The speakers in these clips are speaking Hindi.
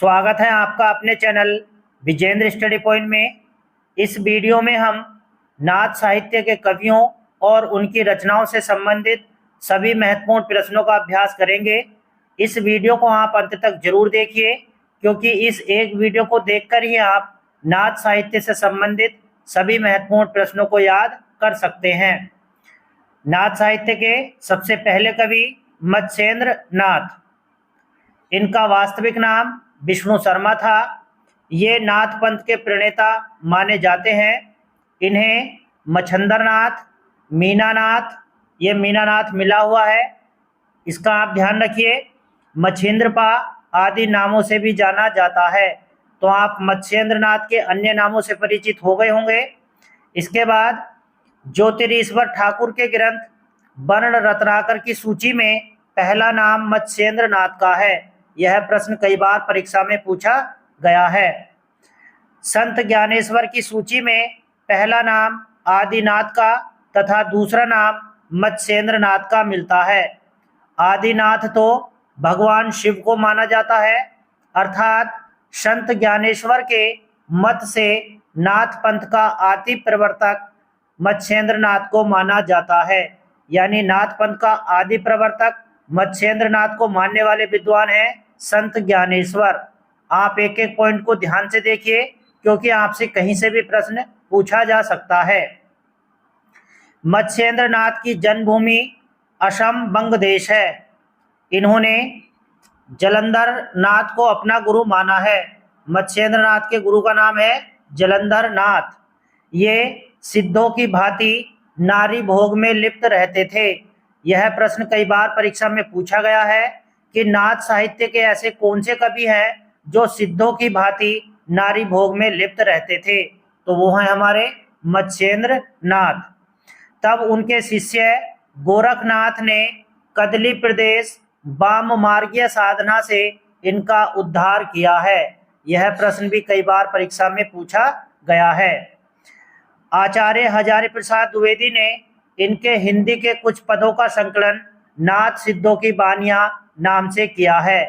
स्वागत है आपका अपने चैनल विजेंद्र स्टडी पॉइंट में। इस वीडियो में हम नाथ साहित्य के कवियों और उनकी रचनाओं से संबंधित सभी महत्वपूर्ण प्रश्नों का अभ्यास करेंगे। इस वीडियो को आप अंत तक जरूर देखिए, क्योंकि इस एक वीडियो को देखकर ही आप नाथ साहित्य से संबंधित सभी महत्वपूर्ण प्रश्नों को याद कर सकते हैं। नाथ साहित्य के सबसे पहले कवि मत्स्येंद्र नाथ। इनका वास्तविक नाम विष्णु शर्मा था। ये नाथ पंथ के प्रणेता माने जाते हैं। इन्हें मच्छंदरनाथ, मीनानाथ, ये मीनानाथ मिला हुआ है, इसका आप ध्यान रखिए। मच्छेंद्रपा आदि नामों से भी जाना जाता है। तो आप मत्स्येंद्रनाथ के अन्य नामों से परिचित हो गए होंगे। इसके बाद ज्योतिरीश्वर ठाकुर के ग्रंथ वर्ण रत्नाकर की सूची में पहला नाम मत्स्येंद्रनाथ का है। यह प्रश्न कई बार परीक्षा में पूछा गया है। संत ज्ञानेश्वर की सूची में पहला नाम आदिनाथ का तथा दूसरा नाम मत्स्येंद्रनाथ का मिलता है। आदिनाथ तो भगवान शिव को माना जाता है, अर्थात संत ज्ञानेश्वर के मत से नाथ पंथ का आदि प्रवर्तक मत्स्येंद्रनाथ को माना जाता है। यानी नाथ पंथ का आदि प्रवर्तक मत्स्येंद्रनाथ को मानने वाले विद्वान हैं संत ज्ञानेश्वर। आप एक एक पॉइंट को ध्यान से देखिए, क्योंकि आपसे कहीं से भी प्रश्न पूछा जा सकता है। मत्स्येंद्रनाथ की जन्मभूमि असम बंग देश है। इन्होंने जलंधर नाथ को अपना गुरु माना है। मत्स्येंद्रनाथ के गुरु का नाम है जलंधर नाथ। ये सिद्धों की भांति नारी भोग में लिप्त रहते थे। यह प्रश्न कई बार परीक्षा में पूछा गया है कि नाथ साहित्य के ऐसे कौन से कवि हैं जो सिद्धों की भांति नारी भोग में लिप्त रहते थे। तो वो हैं हमारे मत्स्येंद्र नाथ। तब उनके शिष्य गोरखनाथ ने कदली प्रदेश वाम मार्गीय साधना से इनका उद्धार किया है। यह प्रश्न भी कई बार परीक्षा में पूछा गया है। आचार्य हजारी प्रसाद द्विवेदी ने इनके हिंदी के कुछ पदों का संकलन नाथ सिद्धों की बानियां नाम से किया है।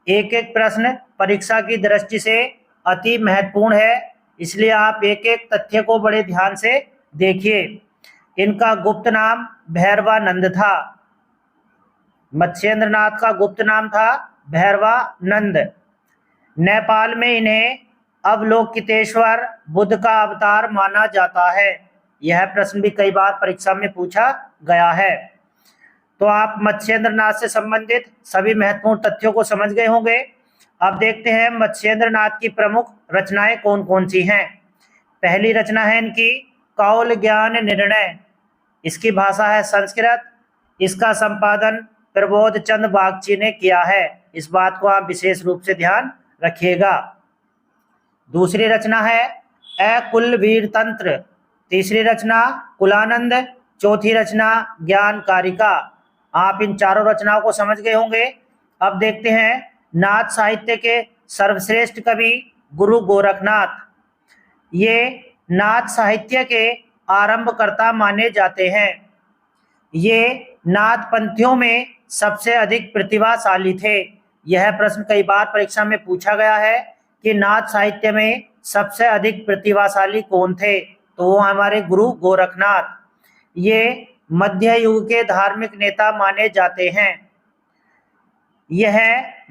एक एक प्रश्न परीक्षा की दृष्टि से अति महत्वपूर्ण है, इसलिए आप एक एक तथ्य को बड़े ध्यान से देखिए। इनका गुप्त नाम भैरवानंद था। मत्स्येंद्रनाथ का गुप्त नाम था भैरवानंद। नेपाल में इन्हें अवलोकितेश्वर बुद्ध का अवतार माना जाता है। यह प्रश्न भी कई बार परीक्षा में पूछा गया है। तो आप मत्स्येंद्रनाथ से संबंधित सभी महत्वपूर्ण तथ्यों को समझ गए होंगे। अब देखते हैं मत्स्येंद्रनाथ की प्रमुख रचनाएं कौन कौन सी हैं। पहली रचना है इनकी कौल ज्ञान निर्णय। इसकी भाषा है संस्कृत। इसका संपादन प्रबोध चंद बागची ने किया है। इस बात को आप विशेष रूप से ध्यान रखिएगा। दूसरी रचना है अकुल वीर तंत्र। तीसरी रचना कुलानंद। चौथी रचना ज्ञान कारिका। आप इन चारों रचनाओं को समझ गए होंगे। अब देखते हैं नाथ साहित्य के सर्वश्रेष्ठ कवि गुरु गोरखनाथ। ये नाथ साहित्य के आरंभकर्ता माने जाते हैं। ये नाथ पंथियों में सबसे अधिक प्रतिभाशाली थे। यह प्रश्न कई बार परीक्षा में पूछा गया है कि नाथ साहित्य में सबसे अधिक प्रतिभाशाली कौन थे। तो वो हमारे गुरु गोरखनाथ। ये मध्य युग के धार्मिक नेता माने जाते हैं। यह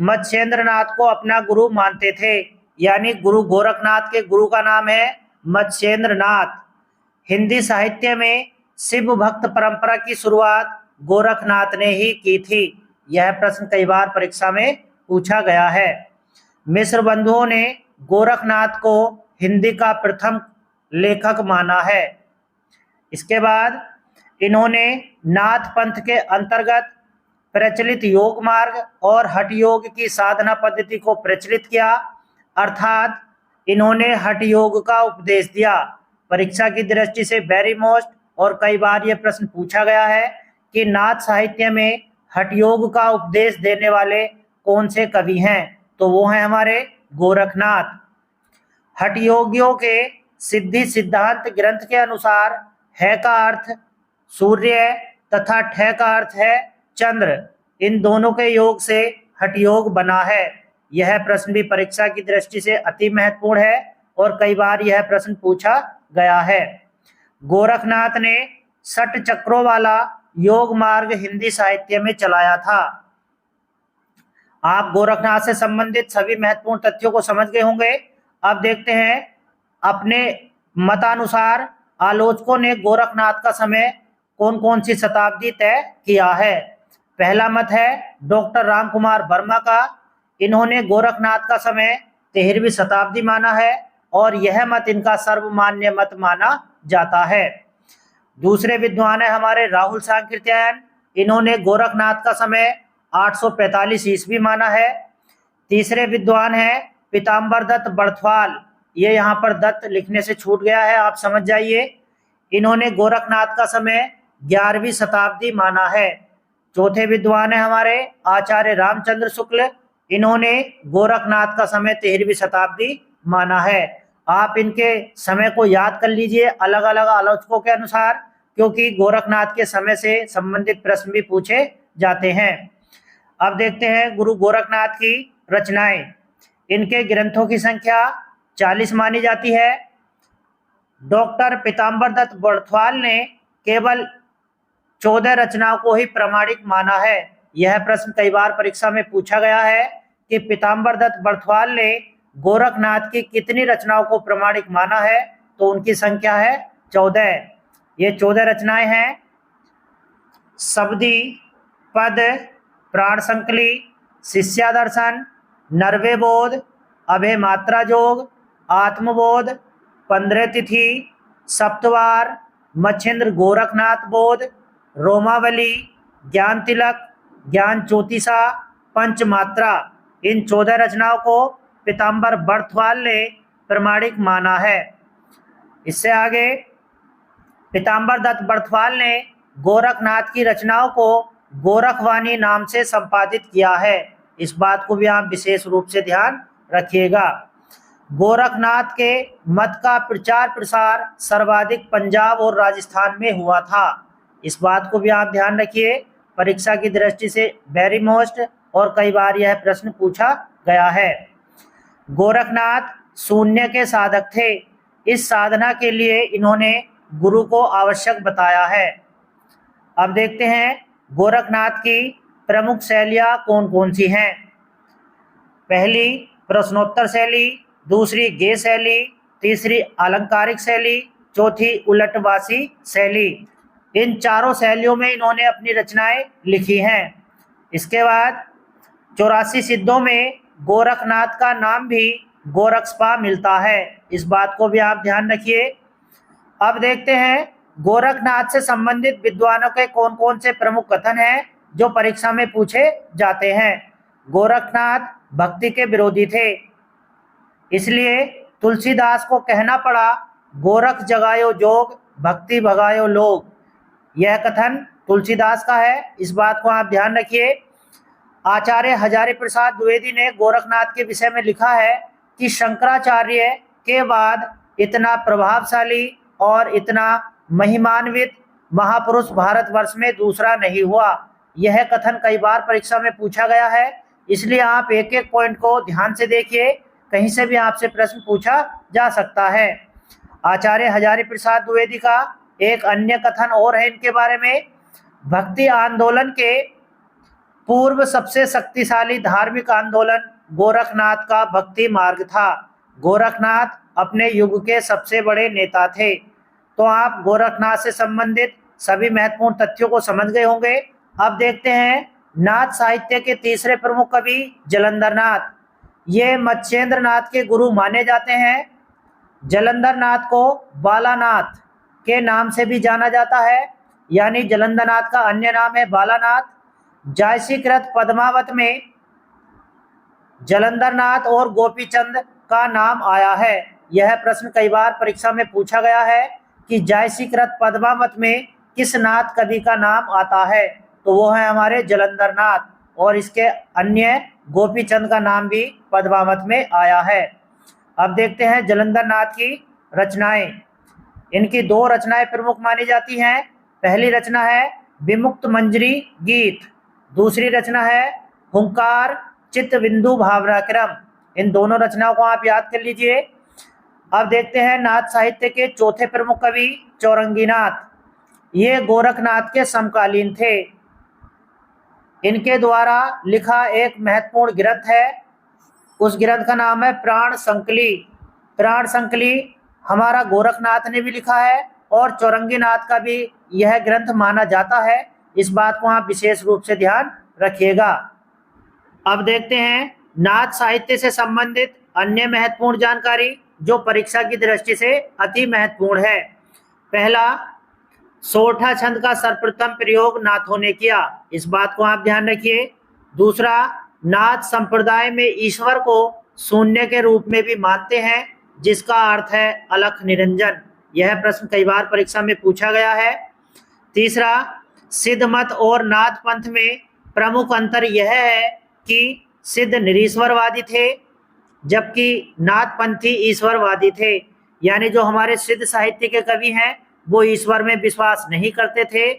मत्स्येंद्रनाथ को अपना गुरु मानते थे। यानी गुरु गोरखनाथ के गुरु का नाम है मत्स्येंद्रनाथ। हिंदी साहित्य में शिव भक्त परंपरा की शुरुआत गोरखनाथ ने ही की थी। यह प्रश्न कई बार परीक्षा में पूछा गया है। मिश्र बंधुओं ने गोरखनाथ को हिंदी का प्रथम लेखक माना है। इसके बाद इन्होंने नाथ पंथ के अंतर्गत प्रचलित योग मार्ग और हठ योग की साधना पद्धति को प्रचलित किया, अर्थात इन्होंने हठ योग का उपदेश दिया। परीक्षा की दृष्टि से वेरी मोस्ट और कई बार यह प्रश्न पूछा गया है कि नाथ साहित्य में हठ योग का उपदेश देने वाले कौन से कवि हैं। तो वो हैं हमारे गोरखनाथ। हठ योगियों के सिद्धि सिद्धांत ग्रंथ के अनुसार है का अर्थ सूर्य तथा ठय का अर्थ है चंद्र। इन दोनों के योग से हठ योग बना है। यह प्रश्न भी परीक्षा की दृष्टि से अति महत्वपूर्ण है और कई बार यह प्रश्न पूछा गया है। गोरखनाथ ने 6 चक्रों वाला योग मार्ग हिंदी साहित्य में चलाया था। आप गोरखनाथ से संबंधित सभी महत्वपूर्ण तथ्यों को समझ गए होंगे। अब देखते हैं अपने मतानुसार आलोचकों ने गोरखनाथ का समय कौन कौन सी शताब्दी तय किया है। पहला मत है डॉक्टर रामकुमार वर्मा का। इन्होंने गोरखनाथ का समय 13वीं शताब्दी माना है और यह मत इनका सर्वमान्य मत माना जाता है। दूसरे विद्वान है हमारे राहुल सांकृत्यायन। इन्होंने गोरखनाथ का समय 845 ईस्वी माना है। तीसरे विद्वान है पीताम्बर दत्त बड़थवाल। ये यहाँ पर दत्त लिखने से छूट गया है, आप समझ जाइए। इन्होंने गोरखनाथ का समय 11वीं शताब्दी माना है। चौथे विद्वान है हमारे आचार्य रामचंद्र शुक्ल। इन्होंने गोरखनाथ का समय 13वीं शताब्दी माना है। आप इनके समय को याद कर लीजिए अलग अलग आलोचकों के अनुसार, क्योंकि गोरखनाथ के समय से संबंधित प्रश्न भी पूछे जाते हैं। अब देखते हैं गुरु गोरखनाथ की रचनाएं। इनके ग्रंथों की संख्या 40 मानी जाती है। डॉक्टर पीताम्बर दत्त बड़थवाल ने केवल 14 रचनाओं को ही प्रमाणिक माना है। यह प्रश्न कई बार परीक्षा में पूछा गया है कि पीताम्बर दत्त बड़थवाल ने गोरखनाथ की कितनी रचनाओं को प्रमाणिक माना है, तो उनकी संख्या है 14। ये 14 रचनाएं हैं शबदी, पद, प्राण संकली, शिष्यादर्शन, नरवे बोध, अभय मात्रा जोग, आत्मबोध, 15 तिथि, सप्तवार, मच्छिंद्र गोरखनाथ बोध, रोमावली, ज्ञान तिलक, ज्ञान ज्योतिषा, पंचमात्रा। इन 14 रचनाओं को पीताम्बर बड़थवाल ने प्रमाणिक माना है। इससे आगे पीताम्बर दत्त बड़थवाल ने गोरखनाथ की रचनाओं को गोरखवाणी नाम से संपादित किया है। इस बात को भी आप विशेष रूप से ध्यान रखिएगा। गोरखनाथ के मत का प्रचार प्रसार सर्वाधिक पंजाब और राजस्थान में हुआ था। इस बात को भी आप ध्यान रखिए, परीक्षा की दृष्टि से वेरी मोस्ट और कई बार यह प्रश्न पूछा गया है। गोरखनाथ शून्य के साधक थे। इस साधना के लिए इन्होंने गुरु को आवश्यक बताया है। अब देखते हैं गोरखनाथ की प्रमुख शैलियाँ कौन कौन सी हैं। पहली प्रश्नोत्तर शैली, दूसरी गे शैली, तीसरी अलंकारिक शैली, चौथी उलटवासी शैली। इन चारों शैलियों में इन्होंने अपनी रचनाएं लिखी हैं। इसके बाद 84 सिद्धों में गोरखनाथ का नाम भी गोरक्षपा मिलता है। इस बात को भी आप ध्यान रखिए। अब देखते हैं गोरखनाथ से संबंधित विद्वानों के कौन कौन से प्रमुख कथन हैं जो परीक्षा में पूछे जाते हैं। गोरखनाथ भक्ति के विरोधी थे, इसलिए तुलसीदास को कहना पड़ा गोरख जगायो जोग, भक्ति भगायो लोग। यह कथन तुलसीदास का है, इस बात को आप ध्यान रखिए। आचार्य हजारी प्रसाद द्विवेदी ने गोरखनाथ के विषय में लिखा है कि शंकराचार्य के बाद इतना प्रभावशाली और इतना महिमान्वित महापुरुष भारतवर्ष में दूसरा नहीं हुआ। यह कथन कई बार परीक्षा में पूछा गया है, इसलिए आप एक एक पॉइंट को ध्यान से देखिए, कहीं से भी आपसे प्रश्न पूछा जा सकता है। आचार्य हजारी प्रसाद द्विवेदी का एक अन्य कथन और है इनके बारे में। भक्ति आंदोलन के पूर्व सबसे शक्तिशाली धार्मिक आंदोलन गोरखनाथ का भक्ति मार्ग था। गोरखनाथ अपने युग के सबसे बड़े नेता थे। तो आप गोरखनाथ से संबंधित सभी महत्वपूर्ण तथ्यों को समझ गए होंगे। अब देखते हैं नाथ साहित्य के तीसरे प्रमुख कवि जलंधर नाथ। ये मत्स्येंद्र नाथ के गुरु माने जाते हैं। जलंधर नाथ को बालानाथ के नाम से भी जाना जाता है, यानी जलंधर नाथ का अन्य नाम है बालानाथ। जायसीकृत पद्मावत में जलंधर नाथ और गोपीचंद का नाम आया है। यह प्रश्न कई बार परीक्षा में पूछा गया है कि जायसीकृत पद्मावत में किस नाथ कवि का नाम आता है, तो वो है हमारे जलंधर नाथ, और इसके अन्य गोपीचंद का नाम भी पद्मावत में आया है। अब देखते हैं जलंधर नाथ की रचनाएं। इनकी 2 रचनाएं प्रमुख मानी जाती हैं। पहली रचना है विमुक्त मंजरी गीत, दूसरी रचना है हुंकार चित्तबिंदु भावनाक्रम। इन दोनों रचनाओं को आप याद कर लीजिए। अब देखते हैं नाथ साहित्य के चौथे प्रमुख कवि चौरंगीनाथ। ये गोरखनाथ के समकालीन थे। इनके द्वारा लिखा एक महत्वपूर्ण ग्रंथ है, उस ग्रंथ का नाम है प्राण संकली। प्राण संकली हमारा गोरखनाथ ने भी लिखा है और चौरंगीनाथ का भी यह ग्रंथ माना जाता है। इस बात को आप विशेष रूप से ध्यान रखिएगा। अब देखते हैं नाथ साहित्य से संबंधित अन्य महत्वपूर्ण जानकारी जो परीक्षा की दृष्टि से अति महत्वपूर्ण है। पहला, सोरठा छंद का सर्वप्रथम प्रयोग नाथों ने किया, इस बात को आप ध्यान रखिए। दूसरा, नाथ संप्रदाय में ईश्वर को शून्य के रूप में भी मानते हैं, जिसका अर्थ है अलख निरंजन। यह प्रश्न कई बार परीक्षा में पूछा गया है। तीसरा, सिद्ध मत और नाथ पंथ में प्रमुख अंतर यह है कि सिद्ध निरीश्वरवादी थे जबकि नाथ पंथी ईश्वरवादी थे। यानी जो हमारे सिद्ध साहित्य के कवि हैं वो ईश्वर में विश्वास नहीं करते थे,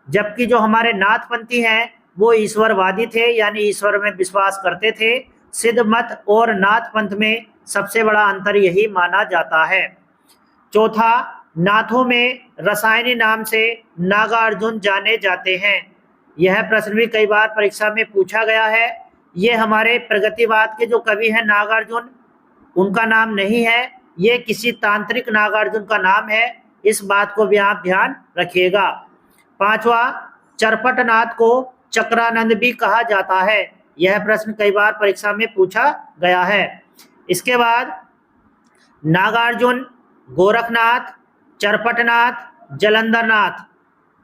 जबकि जो हमारे नाथ पंथी हैं वो ईश्वरवादी थे, यानी ईश्वर में विश्वास करते थे। सिद्ध मत और नाथ पंथ में सबसे बड़ा अंतर यही माना जाता है। चौथा, नाथों में रसायनी नाम से नागार्जुन जाने जाते हैं। यह प्रश्न भी कई बार परीक्षा में पूछा गया है। ये हमारे प्रगतिवाद के जो कवि हैं नागार्जुन, उनका नाम नहीं है, ये किसी तांत्रिक नागार्जुन का नाम है। इस बात को भी आप ध्यान रखिएगा। पांचवा, चरपटनाथ को चक्रानंद भी कहा जाता है। यह प्रश्न कई बार परीक्षा में पूछा गया है। इसके बाद नागार्जुन, गोरखनाथ, चरपटनाथ, जलंधरनाथ,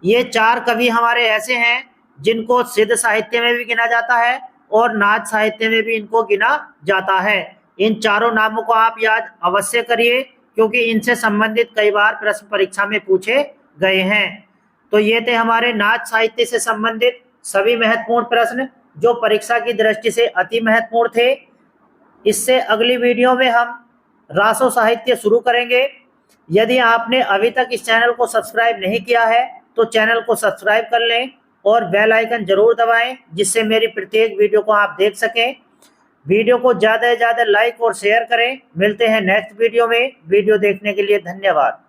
ये चार कवि हमारे ऐसे हैं जिनको सिद्ध साहित्य में भी गिना जाता है और नाथ साहित्य में भी इनको गिना जाता है। इन चारों नामों को आप याद अवश्य करिए क्योंकि इनसे संबंधित कई बार प्रश्न परीक्षा में पूछे गए हैं। तो ये थे हमारे नाथ साहित्य से संबंधित सभी महत्वपूर्ण प्रश्न जो परीक्षा की दृष्टि से अति महत्वपूर्ण थे। इससे अगली वीडियो में हम रासो साहित्य शुरू करेंगे। यदि आपने अभी तक इस चैनल को सब्सक्राइब नहीं किया है तो चैनल को सब्सक्राइब कर लें और बेल आइकन जरूर दबाएं जिससे मेरी प्रत्येक वीडियो को आप देख सकें। वीडियो को ज़्यादा से ज़्यादा लाइक और शेयर करें। मिलते हैं नेक्स्ट वीडियो में। वीडियो देखने के लिए धन्यवाद।